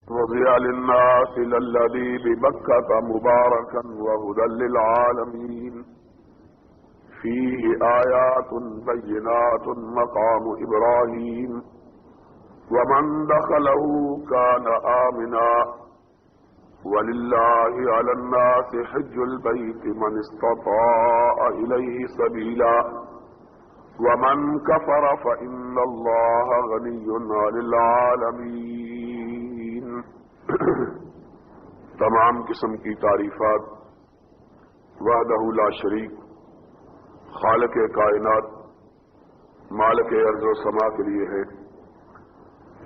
وضع للناس الذي ببكة مباركا وهدى للعالمين فيه آيات بينات مقام إبراهيم ومن دخله كان آمنا ولله على الناس حج البيت من استطاع إليه سبيلا ومن كفر فإن الله غني عن العالمين. تمام قسم کی تعریفات وحدہ لا شریک خالق کائنات مالک ارض و سما کے لیے ہے،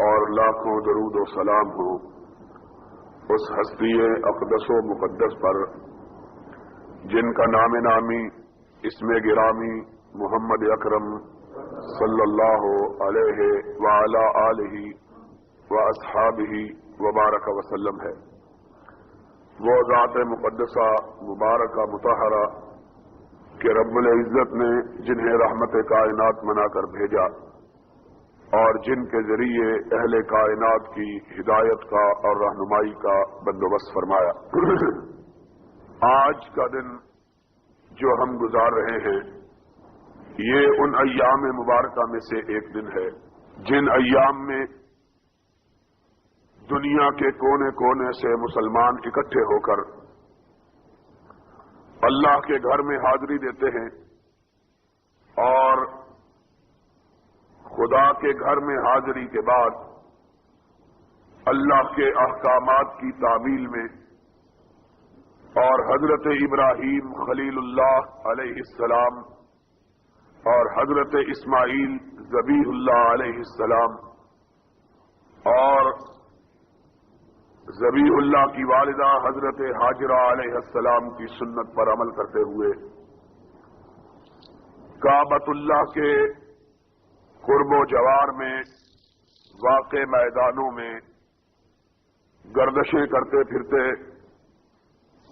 اور لاکھوں درود و سلام ہو اس ہستی اقدس و مقدس پر جن کا نام نامی اسم گرامی محمد اکرم صلی اللہ علیہ وعلی آلہ واصحابہ وبارک وسلم ہے۔ وہ ذات مقدسہ مبارکہ مطہرہ کہ رب العزت نے جنہیں رحمت کائنات بنا کر بھیجا اور جن کے ذریعے اہل کائنات کی ہدایت کا اور رہنمائی کا بندوبست فرمایا۔ آج کا دن جو ہم گزار رہے ہیں یہ ان ایام مبارکہ میں سے ایک دن ہے جن ایام میں دنیا کے کونے کونے سے مسلمان اکٹھے ہو کر اللہ کے گھر میں حاضری دیتے ہیں اور خدا کے گھر میں حاضری کے بعد اللہ کے احکامات کی تعمیل میں اور حضرت ابراہیم خلیل اللہ علیہ السلام اور حضرت اسماعیل ذبیح اللہ علیہ السلام اور ذبیح اللہ کی والدہ حضرت ہاجرہ علیہ السلام کی سنت پر عمل کرتے ہوئے کعبۃ اللہ کے قرب و جوار میں واقع میدانوں میں گردشیں کرتے پھرتے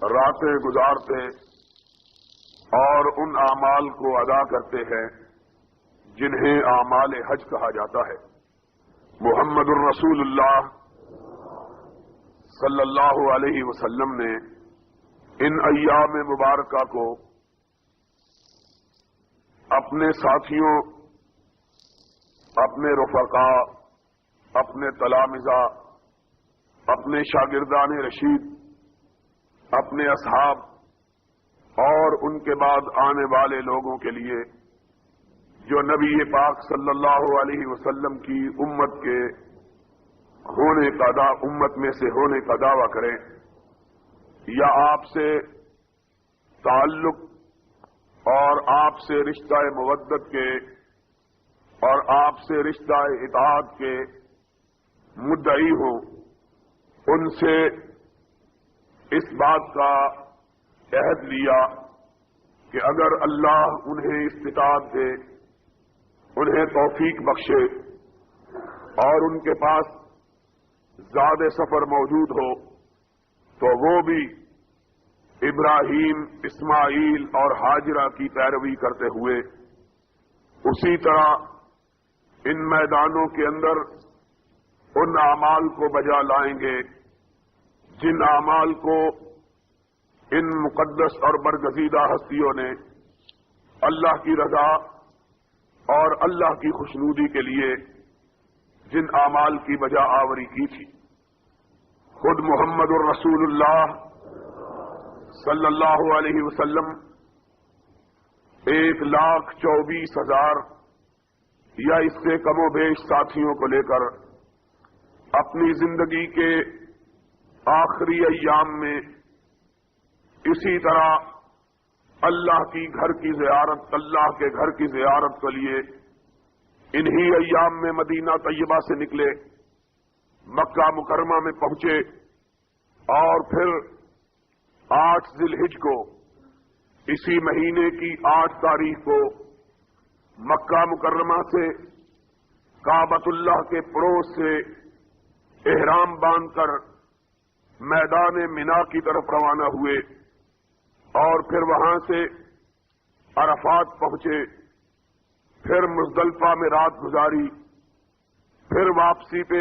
راتیں گزارتے اور ان اعمال کو ادا کرتے ہیں جنہیں اعمال حج کہا جاتا ہے۔ محمد الرسول اللہ صلی اللہ علیہ وسلم نے ان ایام مبارکہ کو اپنے ساتھیوں، اپنے رفقاء، اپنے تلامذہ، اپنے شاگردان رشید، اپنے اصحاب اور ان کے بعد آنے والے لوگوں کے لیے جو نبی پاک صلی اللہ علیہ وسلم کی امت کے ہونے کا امت میں سے ہونے کا دعویٰ کریں یا آپ سے تعلق اور آپ سے رشتہ مودت کے اور آپ سے رشتہ اطاعت کے مدعی ہوں، ان سے اس بات کا عہد لیا کہ اگر اللہ انہیں استطاعت دے، انہیں توفیق بخشے اور ان کے پاس زاد سفر موجود ہو تو وہ بھی ابراہیم، اسماعیل اور ہاجرہ کی پیروی کرتے ہوئے اسی طرح ان میدانوں کے اندر ان اعمال کو بجا لائیں گے جن اعمال کو ان مقدس اور برگزیدہ ہستیوں نے اللہ کی رضا اور اللہ کی خوشنودی کے لیے جن اعمال کی بجا آوری کی تھی۔ خود محمد الرسول اللہ صلی اللہ علیہ وسلم 1,24,000 یا اس سے کم و بیش ساتھیوں کو لے کر اپنی زندگی کے آخری ایام میں اسی طرح اللہ کے گھر کی زیارت کے لیے انہی ایام میں مدینہ طیبہ سے نکلے، مکہ مکرمہ میں پہنچے اور پھر 8 ذی الحجہ کو، اسی مہینے کی 8 تاریخ کو مکہ مکرمہ سے کعبۃ اللہ کے پڑوس سے احرام باندھ کر میدان منا کی طرف روانہ ہوئے اور پھر وہاں سے عرفات پہنچے، پھر مزدلفہ میں رات گزاری، پھر واپسی پہ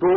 2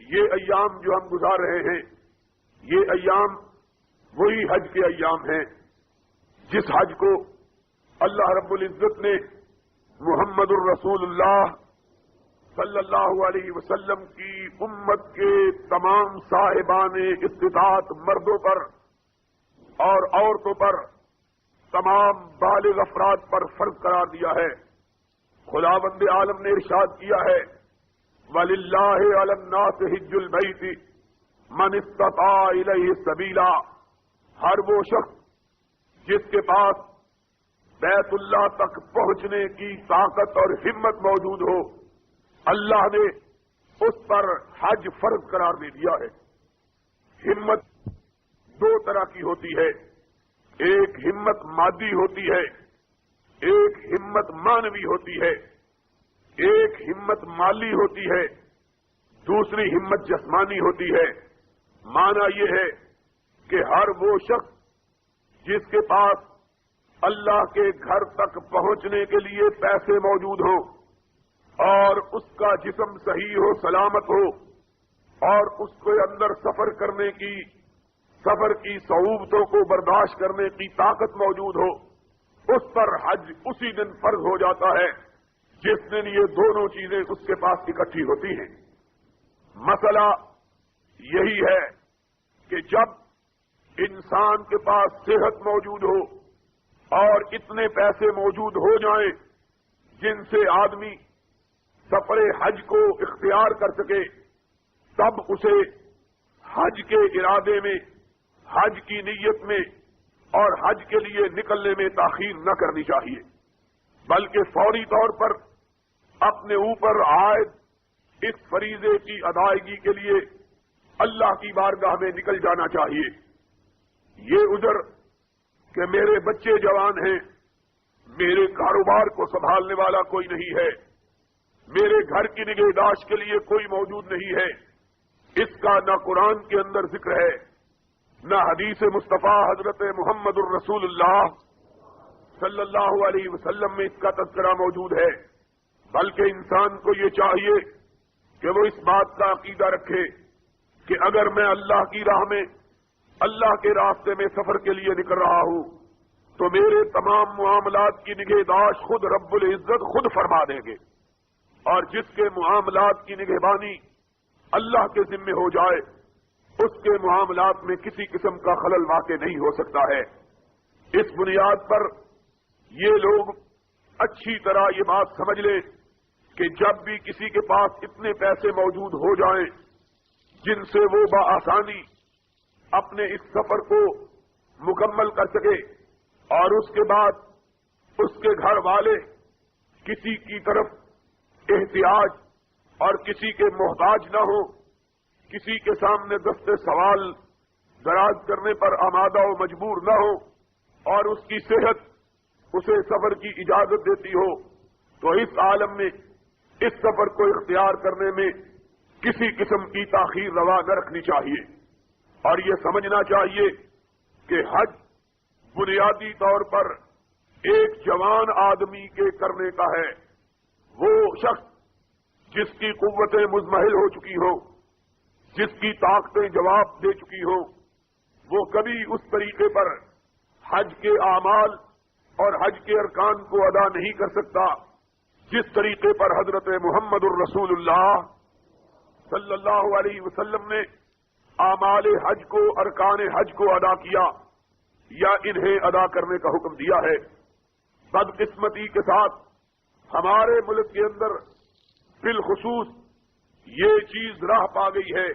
یہ ایام جو ہم گزار رہے ہیں یہ ایام وہی حج کے ایام ہیں جس حج کو اللہ رب العزت نے محمد الرسول اللہ صلی اللہ علیہ وسلم کی امت کے تمام صاحبان استطاعت مردوں پر اور عورتوں پر تمام بالغ افراد پر فرض قرار دیا ہے۔ خداوند عالم نے ارشاد کیا ہے وَلِلَّهِ عَلَى النَّاسِ حِجُّ الْبَيْتِ مَنِ اسْتَطَاعَ إِلَيْهِ سَبِيلًا، ہر وہ شخص جس کے پاس بیت اللہ تک پہنچنے کی طاقت اور ہمت موجود ہو، اللہ نے اس پر حج فرض قرار دے دیا ہے۔ ہمت دو طرح کی ہوتی ہے، ایک ہمت مادی ہوتی ہے، ایک ہمت معنوی ہوتی ہے، ایک ہمت مالی ہوتی ہے، دوسری ہمت جسمانی ہوتی ہے۔ معنی یہ ہے کہ ہر وہ شخص جس کے پاس اللہ کے گھر تک پہنچنے کے لیے پیسے موجود ہوں اور اس کا جسم صحیح ہو، سلامت ہو، اور اس کے اندر سفر کی صعوبتوں کو برداشت کرنے کی طاقت موجود ہو، اس پر حج اسی دن فرض ہو جاتا ہے جس دن یہ دونوں چیزیں اس کے پاس اکٹھی ہوتی ہیں۔ مسئلہ یہی ہے کہ جب انسان کے پاس صحت موجود ہو اور اتنے پیسے موجود ہو جائیں جن سے آدمی سفر حج کو اختیار کر سکے، تب اسے حج کے ارادے میں، حج کی نیت میں اور حج کے لیے نکلنے میں تاخیر نہ کرنی چاہیے، بلکہ فوری طور پر اپنے اوپر عائد اس فریضے کی ادائیگی کے لیے اللہ کی بارگاہ میں نکل جانا چاہیے۔ یہ عذر کہ میرے بچے جوان ہیں، میرے کاروبار کو سنبھالنے والا کوئی نہیں ہے، میرے گھر کی نگہداشت کے لیے کوئی موجود نہیں ہے، اس کا نہ قرآن کے اندر ذکر ہے، نہ حدیث مصطفیٰ حضرت محمد الرسول اللہ صلی اللہ علیہ وسلم میں اس کا تذکرہ موجود ہے، بلکہ انسان کو یہ چاہیے کہ وہ اس بات کا عقیدہ رکھے کہ اگر میں اللہ کی راہ میں، اللہ کے راستے میں سفر کے لیے نکل رہا ہوں تو میرے تمام معاملات کی نگہداشت خود رب العزت خود فرما دیں گے، اور جس کے معاملات کی نگہبانی اللہ کے ذمے ہو جائے اس کے معاملات میں کسی قسم کا خلل واقع نہیں ہو سکتا ہے۔ اس بنیاد پر یہ لوگ اچھی طرح یہ بات سمجھ لیں کہ جب بھی کسی کے پاس اتنے پیسے موجود ہو جائیں جن سے وہ بآسانی اپنے اس سفر کو مکمل کر سکے، اور اس کے بعد اس کے گھر والے کسی کی طرف احتیاج اور کسی کے محتاج نہ ہو، کسی کے سامنے دست سوال دراز کرنے پر آمادہ و مجبور نہ ہو، اور اس کی صحت اسے سفر کی اجازت دیتی ہو، تو اس عالم میں اس سفر کو اختیار کرنے میں کسی قسم کی تاخیر روا نہ رکھنی چاہیے، اور یہ سمجھنا چاہیے کہ حج بنیادی طور پر ایک جوان آدمی کے کرنے کا ہے۔ وہ شخص جس کی قوتیں مزمحل ہو چکی ہو، جس کی طاقتیں جواب دے چکی ہو، وہ کبھی اس طریقے پر حج کے اعمال اور حج کے ارکان کو ادا نہیں کر سکتا جس طریقے پر حضرت محمد الرسول اللہ صلی اللہ علیہ وسلم نے اعمال حج کو، ارکان حج کو ادا کیا یا انہیں ادا کرنے کا حکم دیا ہے۔ بدقسمتی کے ساتھ ہمارے ملک کے اندر بالخصوص یہ چیز راہ پا گئی ہے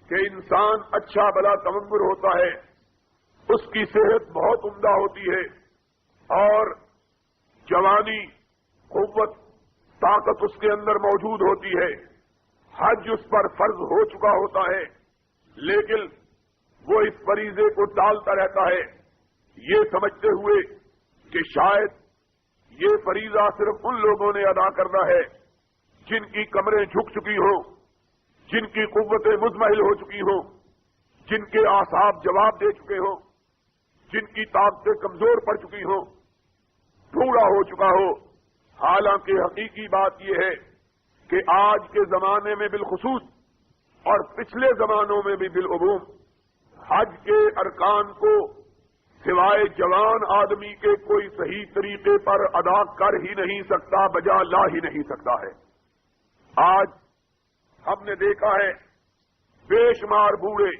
کہ انسان اچھا بلا تمنگر ہوتا ہے، اس کی صحت بہت عمدہ ہوتی ہے اور جوانی، قوت، طاقت اس کے اندر موجود ہوتی ہے، حج اس پر فرض ہو چکا ہوتا ہے، لیکن وہ اس فریضے کو ٹالتا رہتا ہے، یہ سمجھتے ہوئے کہ شاید یہ فریضہ صرف ان لوگوں نے ادا کرنا ہے جن کی کمریں جھک چکی ہوں، جن کی قوتیں مزمحل ہو چکی ہوں، جن کے اعصاب جواب دے چکے ہوں، جن کی طاقتیں کمزور پڑ چکی ہوں، ٹھوڑا ہو چکا ہو۔ حالانکہ حقیقی بات یہ ہے کہ آج کے زمانے میں بالخصوص اور پچھلے زمانوں میں بھی بالعموم حج کے ارکان کو سوائے جوان آدمی کے کوئی صحیح طریقے پر ادا کر ہی نہیں سکتا، بجا لا ہی نہیں سکتا ہے۔ آج ہم نے دیکھا ہے بے شمار بوڑھے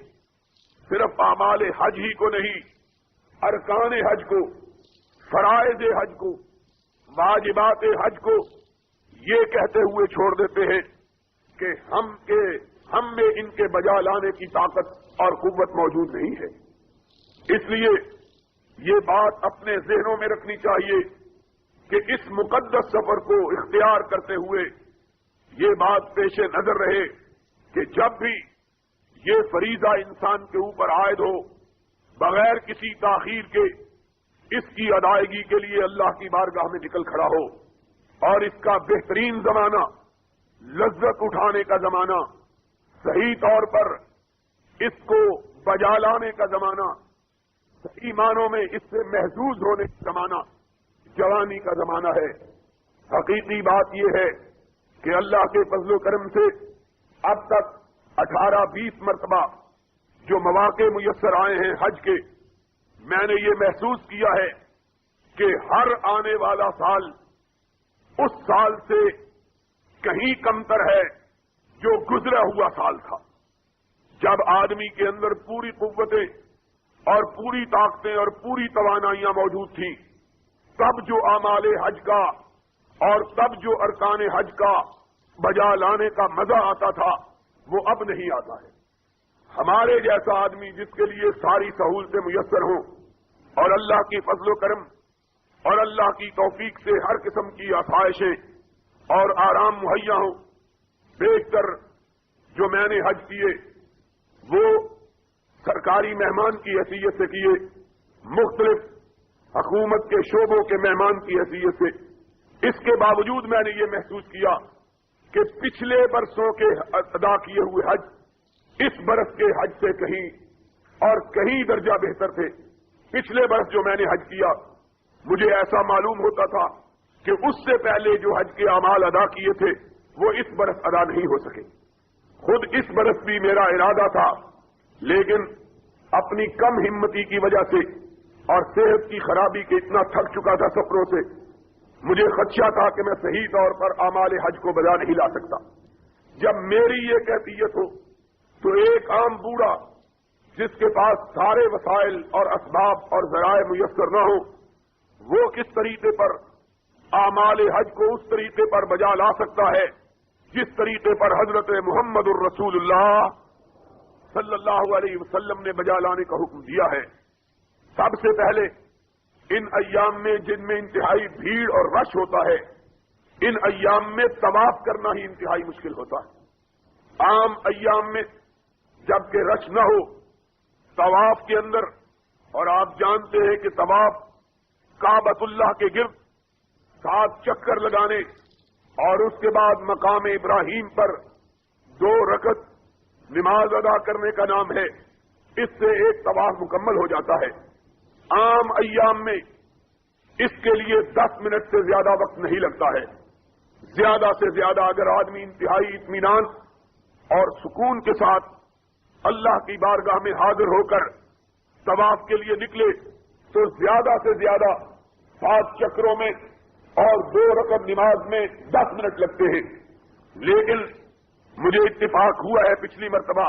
صرف اعمال حج ہی کو نہیں، ارکان حج کو، فرائض حج کو، واجبات حج کو یہ کہتے ہوئے چھوڑ دیتے ہیں کہ ہم میں ان کے بجا لانے کی طاقت اور قوت موجود نہیں ہے۔ اس لیے یہ بات اپنے ذہنوں میں رکھنی چاہیے کہ اس مقدس سفر کو اختیار کرتے ہوئے یہ بات پیش نظر رہے کہ جب بھی یہ فریضہ انسان کے اوپر عائد ہو، بغیر کسی تاخیر کے اس کی ادائیگی کے لیے اللہ کی بارگاہ میں نکل کھڑا ہو، اور اس کا بہترین زمانہ لذت اٹھانے کا زمانہ، صحیح طور پر اس کو بجا لانے کا زمانہ، صحیح معنوں میں اس سے محظوظ ہونے کا زمانہ جوانی کا زمانہ ہے۔ حقیقی بات یہ ہے کہ اللہ کے فضل و کرم سے اب تک 18-20 مرتبہ جو مواقع میسر آئے ہیں حج کے، میں نے یہ محسوس کیا ہے کہ ہر آنے والا سال اس سال سے کہیں کمتر ہے جو گزرا ہوا سال تھا، جب آدمی کے اندر پوری قوتیں اور پوری طاقتیں اور پوری توانائیاں موجود تھیں۔ تب جو اعمال حج کا اور تب جو ارکان حج کا بجا لانے کا مزہ آتا تھا وہ اب نہیں آتا ہے۔ ہمارے جیسا آدمی جس کے لیے ساری سہولتیں میسر ہوں اور اللہ کی فضل و کرم اور اللہ کی توفیق سے ہر قسم کی آسائشیں اور آرام مہیا ہوں، بیشتر جو میں نے حج کیے وہ سرکاری مہمان کی حیثیت سے کیے، مختلف حکومت کے شعبوں کے مہمان کی حیثیت سے۔ اس کے باوجود میں نے یہ محسوس کیا کہ پچھلے برسوں کے ادا کیے ہوئے حج اس برس کے حج سے کہیں درجہ بہتر تھے۔ پچھلے برس جو میں نے حج کیا مجھے ایسا معلوم ہوتا تھا کہ اس سے پہلے جو حج کے اعمال ادا کیے تھے وہ اس برس ادا نہیں ہو سکے۔ خود اس برس بھی میرا ارادہ تھا، لیکن اپنی کم ہمتی کی وجہ سے اور صحت کی خرابی کے اتنا تھک چکا تھا سفروں سے، مجھے خدشہ تھا کہ میں صحیح طور پر اعمال حج کو بجا نہیں لا سکتا۔ جب میری یہ کیفیت ہو تو ایک عام بوڑھا جس کے پاس سارے وسائل اور اسباب اور ذرائع میسر نہ ہو، وہ کس طریقے پر اعمال حج کو اس طریقے پر بجا لا سکتا ہے جس طریقے پر حضرت محمد الرسول اللہ صلی اللہ علیہ وسلم نے بجا لانے کا حکم دیا ہے۔ سب سے پہلے ان ایام میں جن میں انتہائی بھیڑ اور رش ہوتا ہے، ان ایام میں طواف کرنا ہی انتہائی مشکل ہوتا ہے۔ عام ایام میں جبکہ رش نہ ہو، طواف کے اندر، اور آپ جانتے ہیں کہ طواف کعبۃ اللہ کے گرد 7 چکر لگانے اور اس کے بعد مقام ابراہیم پر 2 رکعت نماز ادا کرنے کا نام ہے، اس سے ایک طواف مکمل ہو جاتا ہے۔ عام ایام میں اس کے لیے 10 منٹ سے زیادہ وقت نہیں لگتا ہے۔ زیادہ سے زیادہ اگر آدمی انتہائی اطمینان اور سکون کے ساتھ اللہ کی بارگاہ میں حاضر ہو کر طواف کے لیے نکلے تو زیادہ سے زیادہ 7 چکروں میں اور 2 رکعت نماز میں 10 منٹ لگتے ہیں۔ لیکن مجھے اتفاق ہوا ہے پچھلی مرتبہ،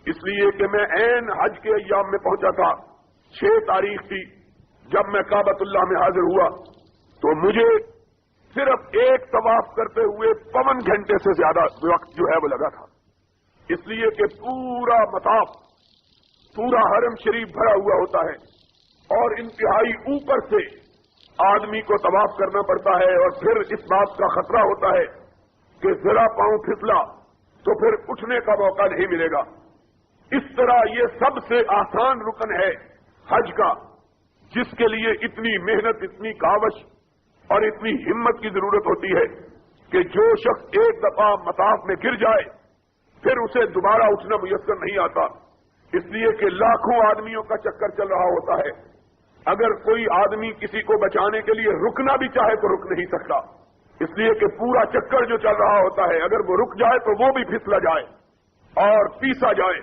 اس لیے کہ میں عین حج کے ایام میں پہنچا تھا، 6 تاریخ تھی جب میں کعبۃ اللہ میں حاضر ہوا، تو مجھے صرف ایک طواف کرتے ہوئے 55 گھنٹے سے زیادہ وقت جو ہے وہ لگا تھا، اس لیے کہ پورا مطاف، پورا حرم شریف بھرا ہوا ہوتا ہے اور انتہائی اوپر سے آدمی کو طواف کرنا پڑتا ہے، اور پھر اس بات کا خطرہ ہوتا ہے کہ ذرا پاؤں پھسلا تو پھر اٹھنے کا موقع نہیں ملے گا۔ اس طرح یہ سب سے آسان رکن ہے حج کا، جس کے لیے اتنی محنت، اتنی کاوش اور اتنی ہمت کی ضرورت ہوتی ہے کہ جو شخص ایک دفعہ مطاف میں گر جائے پھر اسے دوبارہ اٹھنا میسر نہیں آتا، اس لیے کہ لاکھوں آدمیوں کا چکر چل رہا ہوتا ہے۔ اگر کوئی آدمی کسی کو بچانے کے لیے رکنا بھی چاہے تو رک نہیں سکتا، اس لیے کہ پورا چکر جو چل رہا ہوتا ہے، اگر وہ رک جائے تو وہ بھی پھسلا جائے اور پیسا جائے.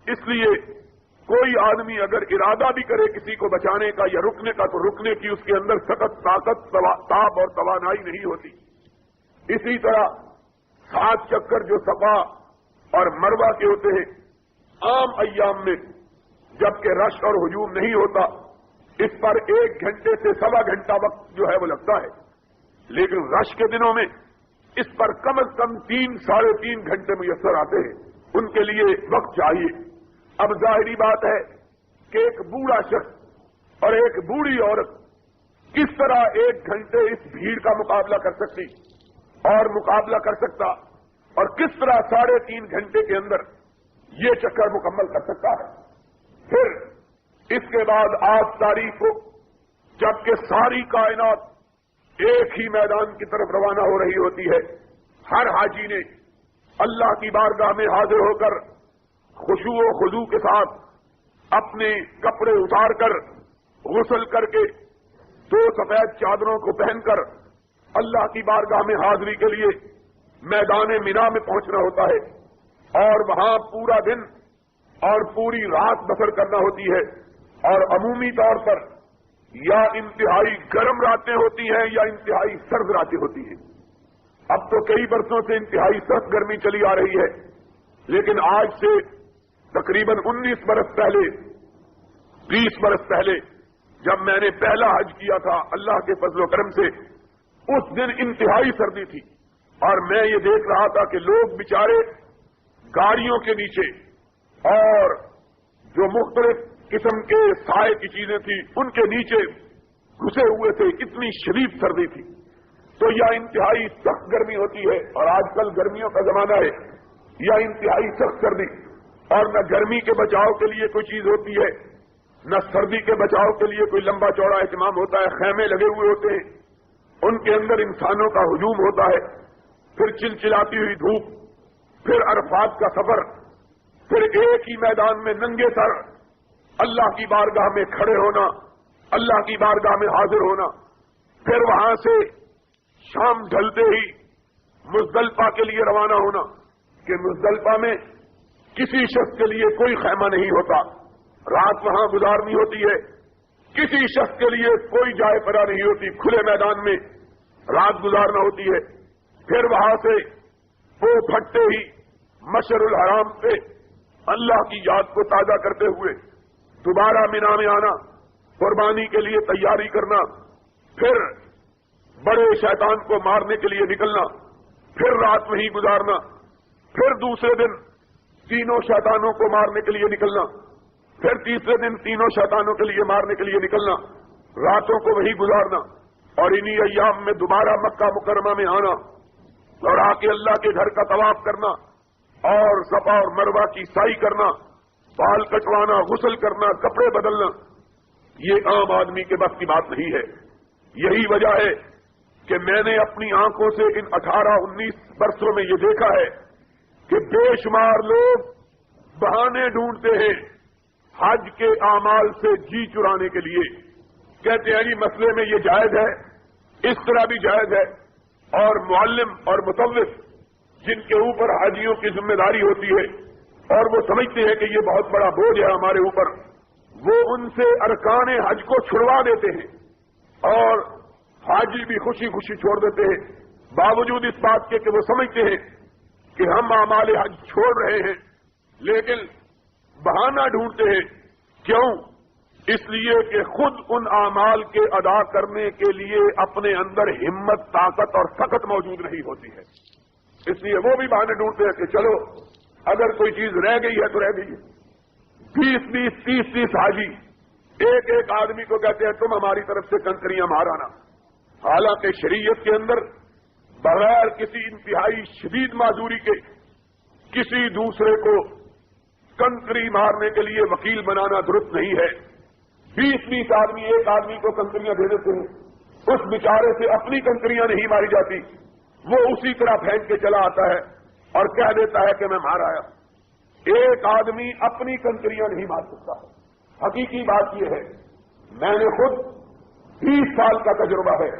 اس لیے کوئی آدمی اگر ارادہ بھی کرے کسی کو بچانے کا یا رکنے کا تو رکنے کی اس کے اندر سخت طاقت تاب اور توانائی نہیں ہوتی. اسی طرح 7 چکر جو صفا اور مروہ کے ہوتے ہیں عام ایام میں جبکہ رش اور ہجوم نہیں ہوتا اس پر 1 گھنٹے سے 1.25 گھنٹہ وقت جو ہے وہ لگتا ہے. لیکن رش کے دنوں میں اس پر کم از کم 3 ساڑھے 3 گھنٹے میسر آتے ہیں. ان کے لیے وقت چاہیے. اب ظاہری بات ہے کہ ایک بوڑھا شخص اور ایک بوڑھی عورت کس طرح 1 گھنٹے اس بھیڑ کا مقابلہ کر سکتی اور مقابلہ کر سکتا اور کس طرح 3.5 گھنٹے کے اندر یہ چکر مکمل کر سکتا ہے. پھر اس کے بعد 8 تاریخ کو جبکہ ساری کائنات ایک ہی میدان کی طرف روانہ ہو رہی ہوتی ہے، ہر حاجی نے اللہ کی بارگاہ میں حاضر ہو کر خشوع و خضوع کے ساتھ اپنے کپڑے اتار کر غسل کر کے 2 سفید چادروں کو پہن کر اللہ کی بارگاہ میں حاضری کے لیے میدان مینا میں پہنچنا ہوتا ہے اور وہاں پورا دن اور پوری رات بسر کرنا ہوتی ہے. اور عمومی طور پر یا انتہائی گرم راتیں ہوتی ہیں یا انتہائی سرد راتیں ہوتی ہیں. اب تو کئی برسوں سے انتہائی سخت گرمی چلی آ رہی ہے، لیکن آج سے تقریباً 19 برس پہلے 20 برس پہلے جب میں نے پہلا حج کیا تھا اللہ کے فضل و کرم سے، اس دن انتہائی سردی تھی اور میں یہ دیکھ رہا تھا کہ لوگ بیچارے گاڑیوں کے نیچے اور جو مختلف قسم کے سائے کی چیزیں تھیں ان کے نیچے گھسے ہوئے تھے. اتنی شدید سردی تھی. تو یا انتہائی سخت گرمی ہوتی ہے اور آج کل گرمیوں کا زمانہ ہے، یا انتہائی سخت سردی. اور نہ گرمی کے بچاؤ کے لیے کوئی چیز ہوتی ہے نہ سردی کے بچاؤ کے لیے کوئی لمبا چوڑا اہتمام ہوتا ہے. خیمے لگے ہوئے ہوتے ہیں، ان کے اندر انسانوں کا ہجوم ہوتا ہے. پھر چلچلاتی ہوئی دھوپ، پھر عرفات کا سفر، پھر ایک ہی میدان میں ننگے سر اللہ کی بارگاہ میں کھڑے ہونا، اللہ کی بارگاہ میں حاضر ہونا. پھر وہاں سے شام ڈھلتے ہی مزدلفہ کے لیے روانہ ہونا کہ مزدلفہ میں کسی شخص کے لیے کوئی خیمہ نہیں ہوتا، رات وہاں گزارنی ہوتی ہے. کسی شخص کے لیے کوئی جائے پناہ نہیں ہوتی، کھلے میدان میں رات گزارنا ہوتی ہے. پھر وہاں سے وہ پھٹتے ہی مشعر الحرام پہ اللہ کی یاد کو تازہ کرتے ہوئے دوبارہ مینا میں آنا، قربانی کے لیے تیاری کرنا، پھر بڑے شیطان کو مارنے کے لیے نکلنا، پھر رات وہیں گزارنا، پھر دوسرے دن تینوں شیطانوں کو مارنے کے لیے نکلنا، پھر تیسرے دن تینوں شیطانوں کے لیے مارنے کے لیے نکلنا، راتوں کو وہیں گزارنا اور انہی ایام میں دوبارہ مکہ مکرمہ میں آنا اور آ کے اللہ کے گھر کا طواف کرنا اور صفا اور مروہ کی سعی کرنا، بال کٹوانا، غسل کرنا، کپڑے بدلنا. یہ عام آدمی کے بس کی بات نہیں ہے. یہی وجہ ہے کہ میں نے اپنی آنکھوں سے ان 18-19 برسوں میں یہ دیکھا ہے کہ بے شمار لوگ بہانے ڈھونڈتے ہیں حج کے اعمال سے جی چرانے کے لیے. کہتے ہیں جی مسئلے میں یہ جائز ہے، اس طرح بھی جائز ہے. اور معلم اور مطوف جن کے اوپر حاجیوں کی ذمہ داری ہوتی ہے اور وہ سمجھتے ہیں کہ یہ بہت بڑا بوجھ ہے ہمارے اوپر، وہ ان سے ارکان حج کو چھڑوا دیتے ہیں اور حاجی بھی خوشی خوشی چھوڑ دیتے ہیں، باوجود اس بات کے کہ وہ سمجھتے ہیں کہ ہم اعمال حج چھوڑ رہے ہیں، لیکن بہانہ ڈھونڈتے ہیں. کیوں؟ اس لیے کہ خود ان اعمال کے ادا کرنے کے لیے اپنے اندر ہمت، طاقت اور سخت موجود نہیں ہوتی ہے. اس لیے وہ بھی بہانے ڈھونڈتے ہیں کہ چلو اگر کوئی چیز رہ گئی ہے تو رہ گئی ہے. 20-20, 30-30 حاجی ایک ایک آدمی کو کہتے ہیں تم ہماری طرف سے کنکریاں مارانا. حالانکہ شریعت کے اندر بغیر کسی انتہائی شدید معذوری کے کسی دوسرے کو کنکری مارنے کے لیے وکیل بنانا درست نہیں ہے. 20-20 آدمی ایک آدمی کو کنکریاں دے دیتے ہیں، اس بیچارے سے اپنی کنکریاں نہیں ماری جاتی، وہ اسی طرح پھینک کے چلا آتا ہے اور کہہ دیتا ہے کہ میں مار آیا. ایک آدمی اپنی کنکریاں نہیں مار سکتا. حقیقی بات یہ ہے، میں نے خود 20 سال کا تجربہ ہے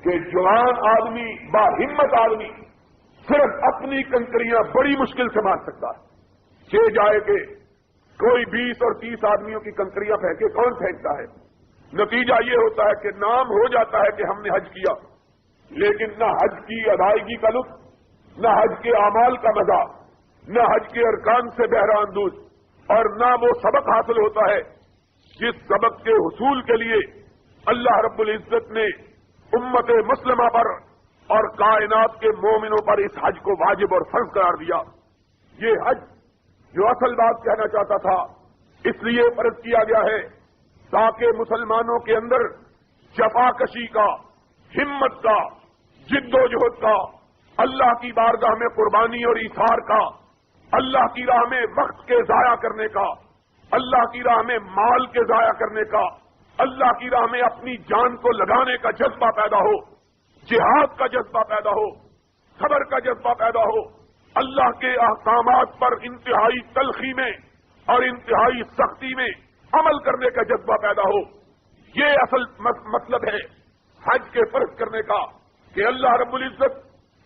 کہ جوان آدمی، باہمت آدمی صرف اپنی کنکریاں بڑی مشکل سے مار سکتا ہے. کہ جائے کہ کوئی 20 اور 30 آدمیوں کی کنکریاں پھینکے، کون پھینکتا ہے؟ نتیجہ یہ ہوتا ہے کہ نام ہو جاتا ہے کہ ہم نے حج کیا، لیکن نہ حج کی ادائیگی کا لطف، نہ حج کے اعمال کا مزہ، نہ حج کے ارکان سے بہرہ اندوز، اور نہ وہ سبق حاصل ہوتا ہے جس سبق کے حصول کے لیے اللہ رب العزت نے امت مسلمہ پر اور کائنات کے مومنوں پر اس حج کو واجب اور فرض قرار دیا۔ یہ حج جو اصل بات کہنا چاہتا تھا اس لیے فرض کیا گیا ہے تاکہ مسلمانوں کے اندر جفاکشی کا، ہمت کا، جد و جہد کا، اللہ کی بارگاہ میں قربانی اور ایثار کا، اللہ کی راہ میں وقت کے ضائع کرنے کا، اللہ کی راہ میں مال کے ضائع کرنے کا، اللہ کی راہ میں اپنی جان کو لگانے کا جذبہ پیدا ہو، جہاد کا جذبہ پیدا ہو، صبر کا جذبہ پیدا ہو، اللہ کے احکامات پر انتہائی تلخی میں اور انتہائی سختی میں عمل کرنے کا جذبہ پیدا ہو۔ یہ اصل مطلب ہے حج کے فرض کرنے کا، کہ اللہ رب العزت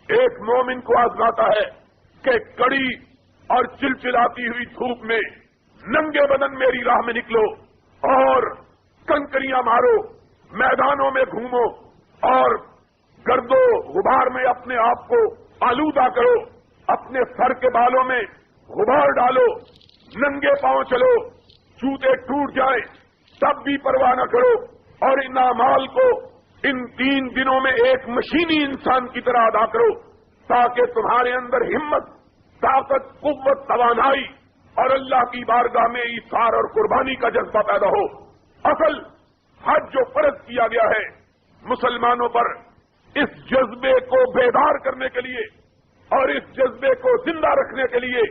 ایک مومن کو آزماتا ہے کہ کڑی اور چلچلاتی ہوئی دھوپ میں ننگے بدن میری راہ میں نکلو اور کنکریاں مارو، میدانوں میں گھومو اور گرد و غبار میں اپنے آپ کو آلودہ کرو، اپنے سر کے بالوں میں غبار ڈالو، ننگے پاؤں چلو، جوتے ٹوٹ جائیں تب بھی پرواہ نہ کرو، اور ان اعمال کو ان 3 دنوں میں ایک مشینی انسان کی طرح ادا کرو تاکہ تمہارے اندر ہمت، طاقت، قوت، توانائی اور اللہ کی بارگاہ میں ایثار اور قربانی کا جذبہ پیدا ہو۔ اصل حج جو فرض کیا گیا ہے مسلمانوں پر، اس جذبے کو بیدار کرنے کے لیے اور اس جذبے کو زندہ رکھنے کے لیے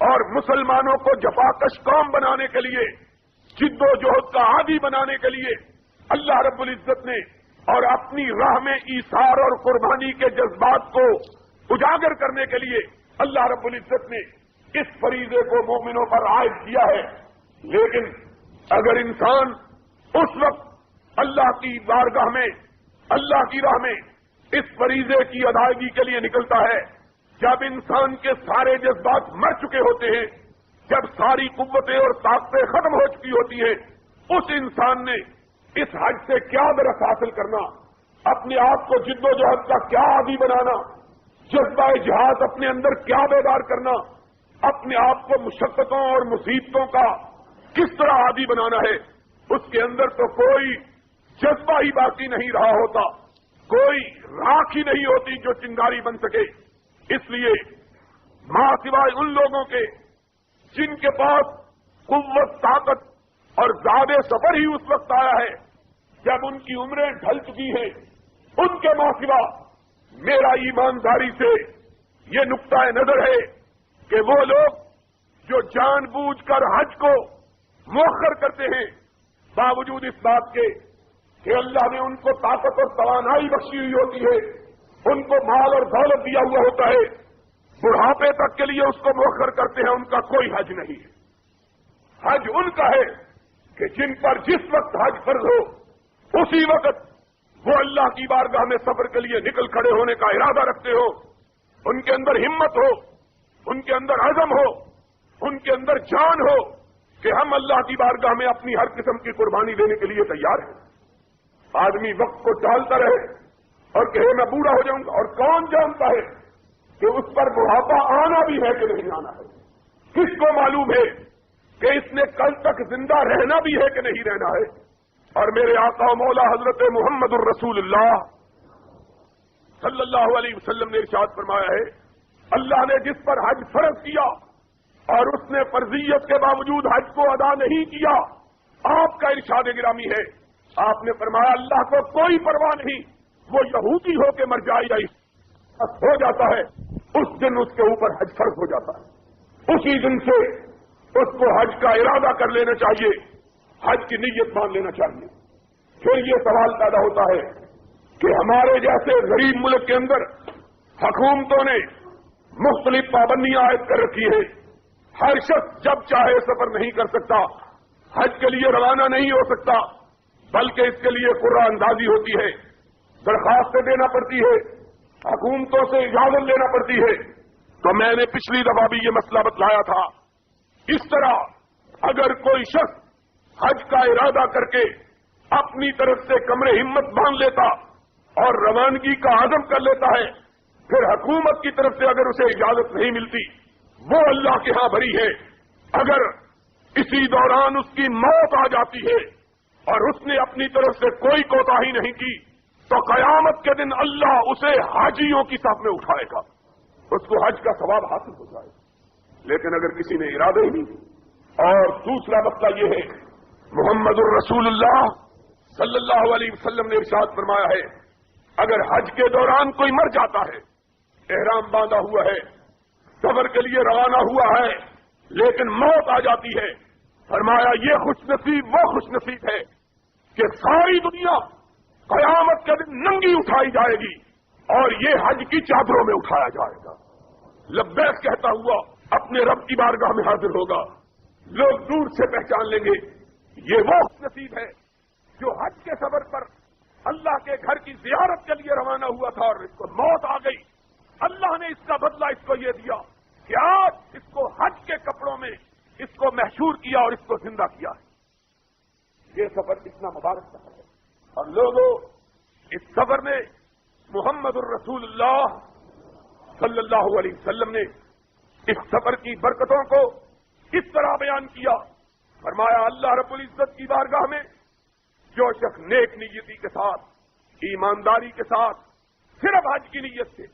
اور مسلمانوں کو جفاکش قوم بنانے کے لیے، جد و جہد کا عادی بنانے کے لیے اللہ رب العزت نے اور اپنی راہ میں ایثار اور قربانی کے جذبات کو اجاگر کرنے کے لیے اللہ رب العزت نے اس فریضے کو مومنوں پر عائد کیا ہے۔ لیکن اگر انسان اس وقت اللہ کی بارگاہ میں، اللہ کی راہ میں اس فریضے کی ادائیگی کے لیے نکلتا ہے جب انسان کے سارے جذبات مر چکے ہوتے ہیں، جب ساری قوتیں اور طاقتیں ختم ہو چکی ہوتی ہیں، اس انسان نے اس حج سے کیا درس حاصل کرنا، اپنے آپ کو جد و جہد کا کیا عادی بنانا، جذبہ جہاد اپنے اندر کیا بیدار کرنا، اپنے آپ کو مشقتوں اور مصیبتوں کا کس طرح عادی بنانا ہے، اس کے اندر تو کوئی جذبہ ہی باقی نہیں رہا ہوتا، کوئی راکھ ہی نہیں ہوتی جو چنگاری بن سکے۔ اس لیے ماں سوائے ان لوگوں کے جن کے پاس قوت، طاقت اور زیادہ سفر ہی اس وقت آیا ہے جب ان کی عمریں ڈھل چکی ہیں، ان کے ماں سوا میرا ایمانداری سے یہ نقطہ نظر ہے کہ وہ لوگ جو جان بوجھ کر حج کو مؤخر کرتے ہیں باوجود اس بات کے کہ اللہ نے ان کو طاقت اور توانائی بخشی ہوئی ہوتی ہے، ان کو مال اور دولت دیا ہوا ہوتا ہے، بڑھاپے تک کے لیے اس کو مؤخر کرتے ہیں، ان کا کوئی حج نہیں ہے۔ حج ان کا ہے کہ جن پر جس وقت حج فرض ہو اسی وقت وہ اللہ کی بارگاہ میں سفر کے لیے نکل کھڑے ہونے کا ارادہ رکھتے ہو، ان کے اندر ہمت ہو، ان کے اندر عزم ہو، ان کے اندر جان ہو کہ ہم اللہ کی بارگاہ میں اپنی ہر قسم کی قربانی دینے کے لیے تیار ہیں۔ آدمی وقت کو ٹالتا رہے اور کہے میں بوڑھا ہو جاؤں گا، اور کون جانتا ہے کہ اس پر بڑھاپا آنا بھی ہے کہ نہیں آنا ہے؟ کس کو معلوم ہے کہ اس نے کل تک زندہ رہنا بھی ہے کہ نہیں رہنا ہے؟ اور میرے آقا و مولا حضرت محمد الرسول اللہ صلی اللہ علیہ وسلم نے ارشاد فرمایا ہے، اللہ نے جس پر حج فرض کیا اور اس نے فرضیت کے باوجود حج کو ادا نہیں کیا، آپ کا ارشاد گرامی ہے، آپ نے فرمایا اللہ کو کوئی پرواہ نہیں، وہ یہودی ہو کے مر جائے یا ہو جاتا ہے، اس دن اس کے اوپر حج فرض ہو جاتا ہے، اسی دن سے اس کو حج کا ارادہ کر لینا چاہیے، حج کی نیت مان لینا چاہیے۔ پھر یہ سوال پیدا ہوتا ہے کہ ہمارے جیسے غریب ملک کے اندر حکومتوں نے مختلف پابندیاں عائد کر رکھی ہیں، ہر شخص جب چاہے سفر نہیں کر سکتا، حج کے لیے روانہ نہیں ہو سکتا، بلکہ اس کے لیے قرعہ اندازی ہوتی ہے، درخواستیں دینا پڑتی ہے، حکومتوں سے اجازت لینا پڑتی ہے۔ تو میں نے پچھلی دفعہ بھی یہ مسئلہ بتلایا تھا اس طرح اگر کوئی شخص حج کا ارادہ کر کے اپنی طرف سے کمر ہمت باندھ لیتا اور روانگی کا عزم کر لیتا ہے، پھر حکومت کی طرف سے اگر اسے اجازت نہیں ملتی، وہ اللہ کے ہاں بری ہے۔ اگر اسی دوران اس کی موت آ جاتی ہے اور اس نے اپنی طرف سے کوئی کوتاہی نہیں کی، تو قیامت کے دن اللہ اسے حاجیوں کی صف میں اٹھائے گا، اس کو حج کا ثواب حاصل ہو جائے گا۔ لیکن اگر کسی نے ارادہ ہی نہیں، اور دوسرا مسئلہ یہ ہے، محمد الرسول اللہ صلی اللہ علیہ وسلم نے ارشاد فرمایا ہے، اگر حج کے دوران کوئی مر جاتا ہے، احرام باندھا ہوا ہے، سفر کے لیے روانہ ہوا ہے، لیکن موت آ جاتی ہے، فرمایا یہ خوش نصیب وہ خوش نصیب ہے کہ ساری دنیا قیامت کے دن ننگی اٹھائی جائے گی اور یہ حج کی چادروں میں اٹھایا جائے گا، لبیک کہتا ہوا اپنے رب کی بارگاہ میں حاضر ہوگا۔ لوگ دور سے پہچان لیں گے یہ وہ خوش نصیب ہے جو حج کے سفر پر اللہ کے گھر کی زیارت کے لیے روانہ ہوا تھا اور اس کو موت آ گئی، اللہ نے اس کا بدلہ اس کو یہ دیا کہ آج اس کو حج کے کپڑوں میں اس کو محشور کیا اور اس کو زندہ کیا ہے۔ یہ سفر کتنا مبارک سفر ہے، اور لوگوں اس سفر میں محمد الرسول اللہ صلی اللہ علیہ وسلم نے اس سفر کی برکتوں کو اس طرح بیان کیا، فرمایا اللہ رب العزت کی بارگاہ میں جو شخص نیک نیتی کے ساتھ، ایمانداری کے ساتھ، صرف حج کی نیت سے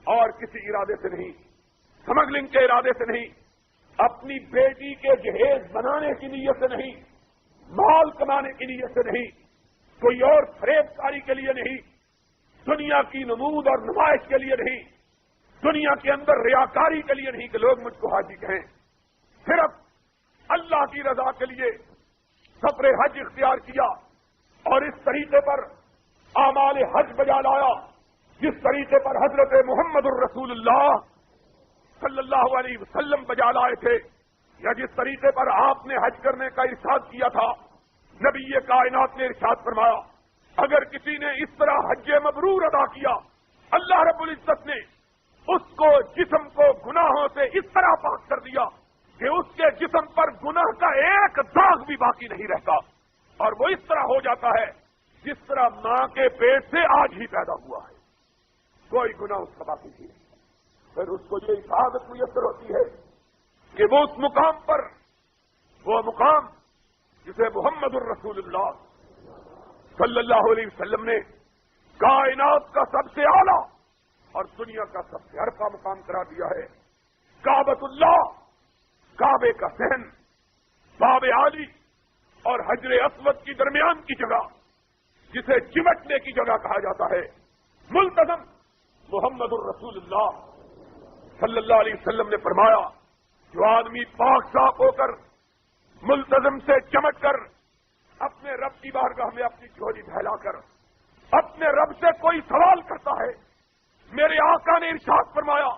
اور کسی ارادے سے نہیں، سمگلنگ کے ارادے سے نہیں، اپنی بیٹی کے جہیز بنانے کی نیت سے نہیں، مال کمانے کی نیت سے نہیں، کوئی اور فریب کاری کے لیے نہیں، دنیا کی نمود اور نمائش کے لیے نہیں، دنیا کے اندر ریاکاری کے لیے نہیں کہ لوگ مجھ کو حاجی کہیں، صرف اللہ کی رضا کے لیے سفر حج اختیار کیا اور اس طریقے پر اعمال حج بجا لایا جس طریقے پر حضرت محمد الرسول اللہ صلی اللہ علیہ وسلم بجا لائے تھے، یا جس طریقے پر آپ نے حج کرنے کا ارشاد کیا تھا۔ نبی کائنات نے ارشاد فرمایا اگر کسی نے اس طرح حج مبرور ادا کیا، اللہ رب العزت نے اس کو جسم کو گناہوں سے اس طرح پاک کر دیا کہ اس کے جسم پر گناہ کا ایک داغ بھی باقی نہیں رہتا، اور وہ اس طرح ہو جاتا ہے جس طرح ماں کے پیٹ سے آج ہی پیدا ہوا ہے، کوئی گناہ اس کا باقی نہیں رہتا۔ پھر اس کو یہ سعادت میسر ہوتی ہے کہ وہ اس مقام پر، وہ مقام جسے محمد الرسول اللہ صلی اللہ علیہ وسلم نے کائنات کا سب سے اعلیٰ اور دنیا کا سب سے عرفہ مقام کرا دیا ہے، کعبۃ اللہ، کعبے کا صحن، باب عالی اور حجر اسود کی درمیان کی جگہ جسے چمٹنے کی جگہ کہا جاتا ہے، ملتزم محمد الرسول اللہ صلی اللہ علیہ وسلم نے فرمایا جو آدمی پاک صاف ہو کر ملتزم سے چمٹ کر اپنے رب کی بارگاہ میں اپنی جھولی پھیلا کر اپنے رب سے کوئی سوال کرتا ہے، میرے آقا نے ارشاد فرمایا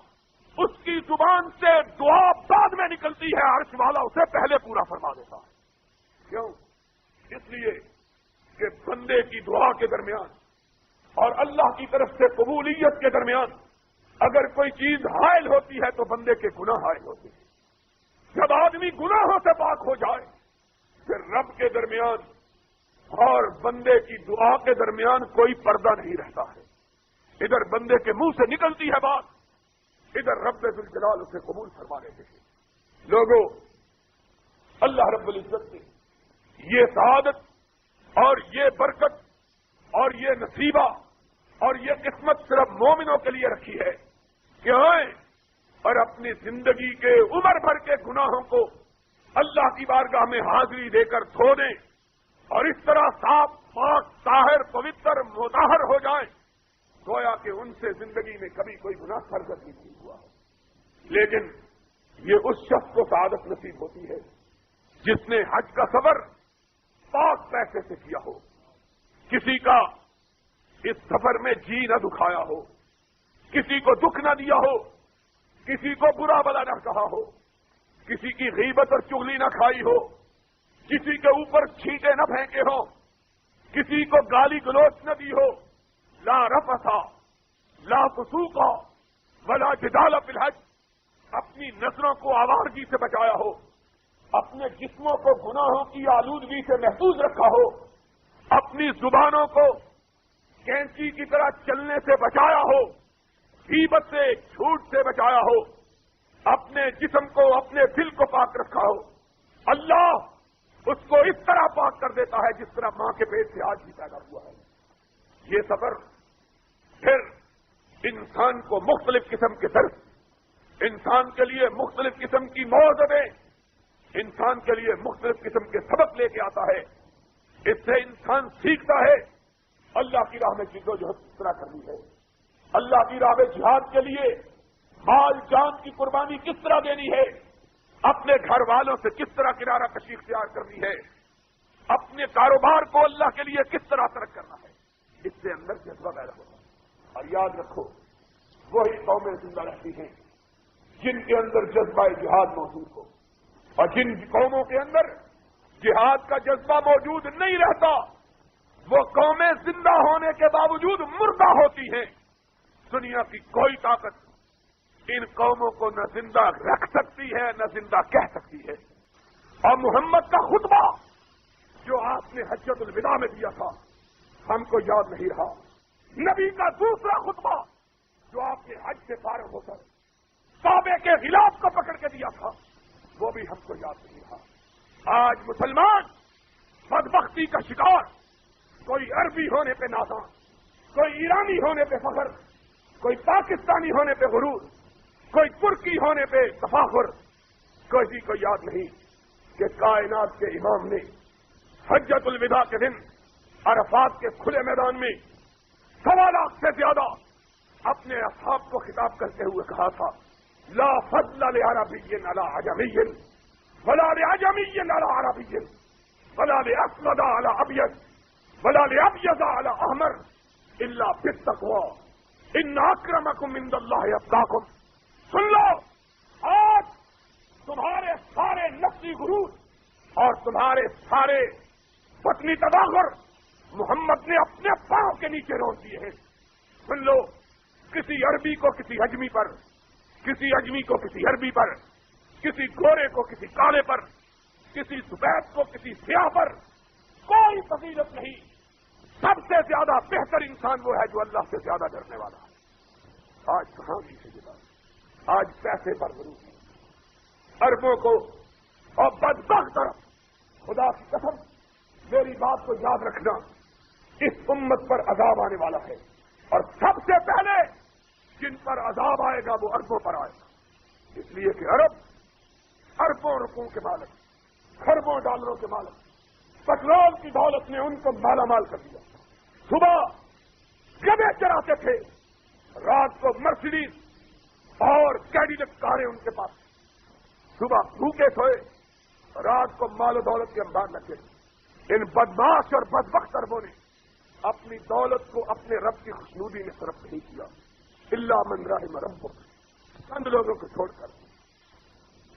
اس کی زبان سے دعا بعد میں نکلتی ہے، عرش والا اسے پہلے پورا فرما دیتا ہے۔ کیوں؟ اس لیے کہ بندے کی دعا کے درمیان اور اللہ کی طرف سے قبولیت کے درمیان اگر کوئی چیز حائل ہوتی ہے تو بندے کے گناہ حائل ہوتے ہیں۔ جب آدمی گناہوں سے پاک ہو جائے پھر رب کے درمیان اور بندے کی دعا کے درمیان کوئی پردہ نہیں رہتا ہے، ادھر بندے کے منہ سے نکلتی ہے بات، ادھر رب ذوالجلال اسے قبول فرما لیتے ہیں۔ لوگوں، اللہ رب العزت نے یہ سعادت اور یہ برکت اور یہ نصیبہ اور یہ قسمت صرف مومنوں کے لیے رکھی ہے کہ آئیں اور اپنی زندگی کے عمر بھر کے گناہوں کو اللہ کی بارگاہ میں حاضری دے کر دھو دیں اور اس طرح صاف پاک طاہر پوتر مطہر ہو جائیں گویا کہ ان سے زندگی میں کبھی کوئی گناہ سرزد نہیں ہوا۔ لیکن یہ اس شخص کو سعادت نصیب ہوتی ہے جس نے حج کا سفر پاک پیسے سے کیا ہو، کسی کا اس سفر میں جی نہ دکھایا ہو، کسی کو دکھ نہ دیا ہو، کسی کو برا بلا نہ کہا ہو، کسی کی غیبت اور چغلی نہ کھائی ہو، کسی کے اوپر چھینٹے نہ پھینکے ہو، کسی کو گالی گلوچ نہ دی ہو، لا رفثا لا فسوقا ولا جدال فی الحج، اپنی نظروں کو آوارگی سے بچایا ہو، اپنے جسموں کو گناہوں کی آلودگی سے محفوظ رکھا ہو، اپنی زبانوں کو کینچی کی طرح چلنے سے بچایا ہو، غیبت سے، جھوٹ سے بچایا ہو، اپنے جسم کو، اپنے دل کو پاک رکھا ہو، اللہ اس کو اس طرح پاک کر دیتا ہے جس طرح ماں کے پیٹ سے آج بھی پیدا ہوا ہے۔ یہ سفر پھر انسان کو مختلف قسم کے درس، انسان کے لیے مختلف قسم کی موعظتیں، انسان کے لیے مختلف قسم کے سبق لے کے آتا ہے۔ اس سے انسان سیکھتا ہے اللہ کی راہ میں جدوجہد کس طرح کرنی ہے، اللہ کی راہ میں جہاد کے لیے مال جان کی قربانی کس طرح دینی ہے، اپنے گھر والوں سے کس طرح کنارہ کشی اختیار کرنی ہے، اپنے کاروبار کو اللہ کے لیے کس طرح ترک کرنا ہے۔ اس سے اندر جذبہ پیدا ہوتا ہے۔ اور یاد رکھو، وہی قومیں زندہ رہتی ہیں جن کے اندر جذبہ جہاد موجود ہو، اور جن قوموں کے اندر جہاد کا جذبہ موجود نہیں رہتا، وہ قومیں زندہ ہونے کے باوجود مردہ ہوتی ہیں۔ دنیا کی کوئی طاقت ان قوموں کو نہ زندہ رکھ سکتی ہے نہ زندہ کہہ سکتی ہے۔ اور محمد کا خطبہ جو آپ نے حجۃ الوداع میں دیا تھا، ہم کو یاد نہیں رہا۔ نبی کا دوسرا خطبہ جو آپ نے حج سے فارغ ہو کر کعبے کے غلاف کو پکڑ کے دیا تھا، وہ بھی ہم کو یاد نہیں رہا۔ آج مسلمان بدبختی کا شکار، کوئی عربی ہونے پہ نازاں، کوئی ایرانی ہونے پہ فخر، کوئی پاکستانی ہونے پہ غرور، کوئی ترکی ہونے پہ تفاخر، کسی کو یاد نہیں کہ کائنات کے امام نے حجۃ الوداع کے دن عرفات کے کھلے میدان میں 1.25 لاکھ سے زیادہ اپنے اصحاب کو خطاب کرتے ہوئے کہا تھا، لا فضل لعربی علی عجمی ولا لعجمی علی عربی ولا لاسود علی ابیض ولا لابیض علی احمر الا بالتقوی ان اکرمکم عند اللہ اتقاکم۔ سن لو، آج تمہارے سارے نفسی غرور اور تمہارے سارے وطنی تباغر محمد نے اپنے پاؤں کے نیچے روک دیے ہیں۔ سن لو، کسی عربی کو کسی اجمی پر، کسی اجمی کو کسی عربی پر، کسی گورے کو کسی کالے پر، کسی سفید کو کسی سیاہ پر کوئی فضیلت نہیں۔ سب سے زیادہ بہتر انسان وہ ہے جو اللہ سے زیادہ ڈرنے والا ہے۔ آج کہاں کی سے جدا، آج پیسے پر غرور ہے عربوں کو، اور بدبخت طرف خدا کی قسم، میری بات کو یاد رکھنا، اس امت پر عذاب آنے والا ہے، اور سب سے پہلے جن پر عذاب آئے گا وہ عربوں پر آئے گا۔ اس لیے کہ عرب اربوں روپوں کے مالک، خربوں ڈالروں کے مالک، پیٹرول کی دولت نے ان کو مالا مال کر دیا۔ صبح گدھے چراتے تھے، رات کو مرسیڈیز اور کیڈیلک کاریں ان کے پاس، صبح بھوکے سوئے، رات کو مال و دولت کے انبار لگے۔ ان بدماش اور بدبخت اربوں نے اپنی دولت کو اپنے رب کی خوشنودی میں صرف نہیں کیا، الا من رحم ربک، چند لوگوں کو چھوڑ کر۔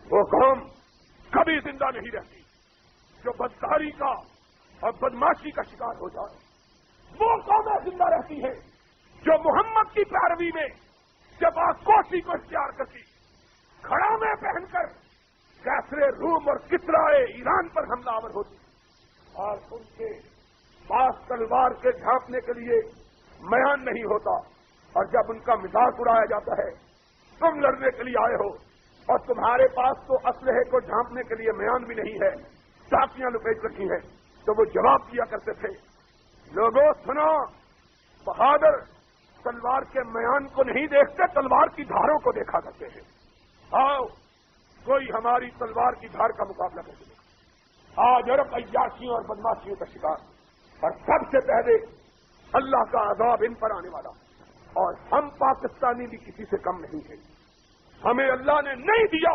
وہ قوم کبھی زندہ نہیں رہتی جو بدکاری کا اور بدماشی کا شکار ہو جائے، وہ قومیں زندہ رہتی ہیں جو محمد کی پیروی میں جب آکوشی کو اختیار کرتی، کھڑامے پہن کر کیسرے روم اور کسرائے ایران پر حملہ آور ہوتی، اور ان کے پاس تلوار کے جھانپنے کے لیے میان نہیں ہوتا، اور جب ان کا مذاق اڑایا جاتا ہے، تم لڑنے کے لیے آئے ہو اور تمہارے پاس تو اسلحے کو جھانپنے کے لیے میان بھی نہیں ہے، ٹاکیاں لپیٹ رکھی ہیں، تو وہ جواب دیا کرتے تھے، لوگوں سنو، بہادر تلوار کے میان کو نہیں دیکھتے، تلوار کی دھاروں کو دیکھا کرتے ہیں۔ آؤ کوئی ہماری تلوار کی دھار کا مقابلہ کر دے۔ آج عرب عیاشیوں اور بدماشیوں کا شکار، اور سب سے پہلے اللہ کا عذاب ان پر آنے والا، اور ہم پاکستانی بھی کسی سے کم نہیں ہیں۔ ہمیں اللہ نے نہیں دیا،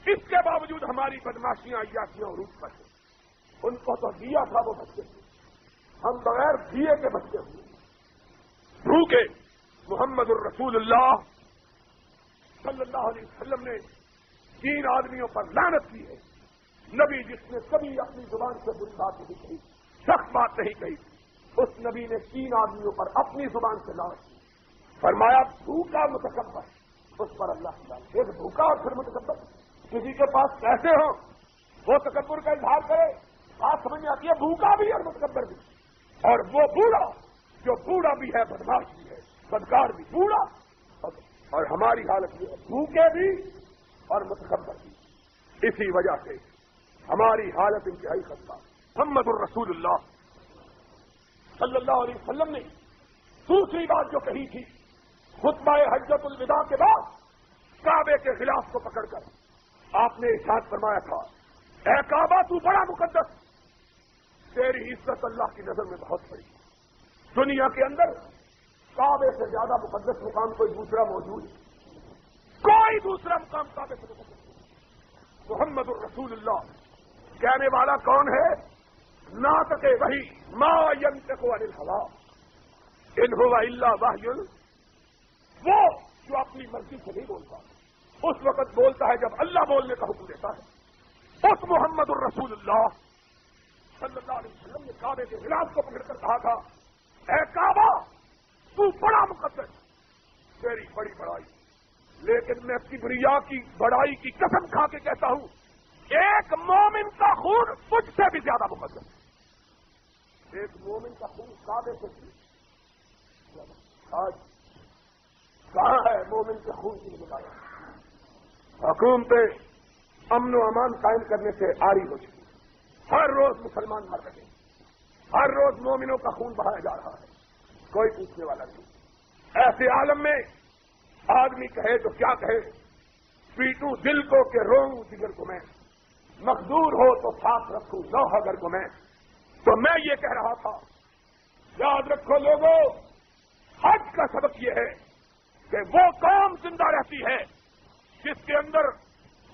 اس کے باوجود ہماری بدماشیاں عیاشیاں عروج پر ہیں۔ ان کو تو دیا تھا وہ بچے، ہم بغیر دیے کے بچے ہوئے بھوکے۔ محمد الرسول اللہ صلی اللہ علیہ وسلم نے 3 آدمیوں پر لعنت کی ہے۔ نبی جس نے کبھی اپنی زبان سے بری بات نہیں کہی، سخت بات نہیں کہی، اس نبی نے 3 آدمیوں پر اپنی زبان سے لعنت کی۔ فرمایا بھوکا متکبر، اس پر اللہ کی لعنت۔ ایک بھوکا اور پھر متکبر، کسی کے پاس پیسے ہوں وہ تکبر کا اظہار کرے، بات سمجھ میں آتی ہے، بھوکا بھی اور متکبر بھی، اور وہ بوڑھا جو بوڑھا بھی ہے، بدماش بھی ہے، بدکار بھی، بوڑھا، اور ہماری حالت یہ ہے بھوکے بھی اور متکبر بھی۔ اسی وجہ سے ہماری حالت انتہائی خستہ۔ محمد الرسول اللہ صلی اللہ علیہ وسلم نے دوسری بات جو کہی تھی خطبہ حجۃ الوداع کے بعد کعبے کے خلاف کو پکڑ کر آپ نے ارشاد فرمایا تھا، اے کعبہ تو بڑا مقدس، تیری عزت اللہ کی نظر میں بہت بڑی۔ دنیا کے اندر کعبے سے زیادہ مقدس مقام کوئی دوسرا موجود نہیں، کوئی دوسرا مقام کعبے سے مقدس نہیں۔ محمد الرسول اللہ کہنے والا کون ہے؟ ناطق وحی، ما ینطق عن الہوی ان هو الا وحی، وہ جو اپنی مرضی سے نہیں بولتا، اس وقت بولتا ہے جب اللہ بولنے کا حکم دیتا ہے۔ اس محمد الرسول اللہ صلی اللہ علیہ وسلم نے کعبے کے خلاف کو پکڑ کر کہا تھا، اے کعبہ تو بڑا مقدس، تیری بڑی بڑائی، لیکن میں کبریا کی بڑائی کی قسم کھا کے کہتا ہوں، ایک مومن کا خون مجھ سے بھی زیادہ مقدس ہے۔ ایک مومن کا خون کعبے سے بھی، آج کہاں ہے مومن کے خون کی مقابلہ؟ حکومتیں امن و امان قائم کرنے سے آری ہو چکی، ہر روز مسلمان مر رہے ہیں، ہر روز مومنوں کا خون بہایا جا رہا ہے، کوئی پوچھنے والا نہیں۔ ایسے عالم میں آدمی کہے تو کیا کہے، پیٹوں دل کو کہ روؤں جگر کو میں، مقدور ہو تو ساتھ رکھوں لوح اگر کو میں۔ تو میں یہ کہہ رہا تھا، یاد رکھو لوگوں، حج کا سبق یہ ہے کہ وہ قوم زندہ رہتی ہے جس کے اندر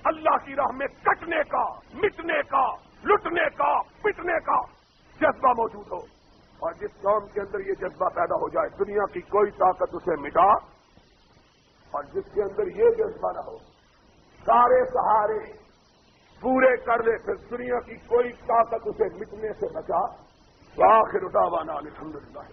اللہ کی راہ میں کٹنے کا، مٹنے کا، لٹنے کا، پٹنے کا جذبہ موجود ہو، اور جس قوم کے اندر یہ جذبہ پیدا ہو جائے دنیا کی کوئی طاقت اسے مٹا، اور جس کے اندر یہ جذبہ نہ ہو سارے سہارے پورے کر لے، پھر دنیا کی کوئی طاقت اسے مٹنے سے بچا۔ وآخر دعوانا الحمدللہ۔